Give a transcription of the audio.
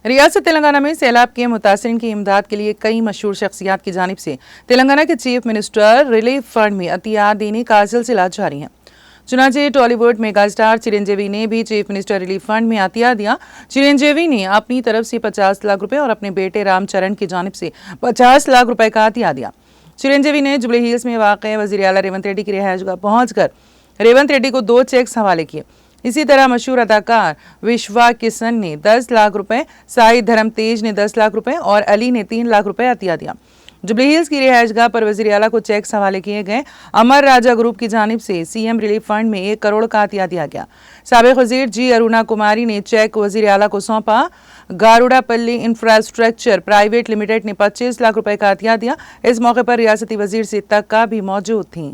रियासत तेलंगाना में सैलाब के मुतासिरीन की इमदाद के लिए कई मशहूर शख्सियात की जानिब से तेलंगाना के चीफ मिनिस्टर रिलीफ फंड में अतिया देने का सिलसिला जारी है। चुनाचे टॉलीवुड मेगा स्टार चिरंजीवी ने भी चीफ मिनिस्टर रिलीफ फंड में अतिया दिया। चिरंजीवी ने अपनी तरफ से 50 लाख रुपए और अपने बेटे रामचरण की जानिब से 50 लाख रुपए का अतिया दिया। चिरंजीवी ने जुबली हिल्स में वाक़ वज़ीर आला रेवंत रेड्डी की रिहायशगाह पहुंचकर रेवंत रेड्डी को 2 चेक्स हवाले किए। इसी तरह मशहूर अदाकार विश्वा किशन ने 10 लाख रुपए, साहिद धर्म तेज ने 10 लाख रुपए और अली ने 3 लाख रुपए अतिया दिया। जुबली हिल्स की रिहायशगाह पर वज़ीर आला को चेक्स हवाले किए गए। अमर राजा ग्रुप की जानिब से सीएम रिलीफ फंड में 1 करोड़ का अतिया दिया गया। साबिक़ वज़ीर जी अरुणा कुमारी ने चेक वज़ीर आला को सौंपा। गारुड़ापल्ली इंफ्रास्ट्रक्चर प्राइवेट लिमिटेड ने 25 लाख रुपए का अतिया दिया। इस मौके पर रियासती वज़ीर सित्तक्का भी मौजूद थी।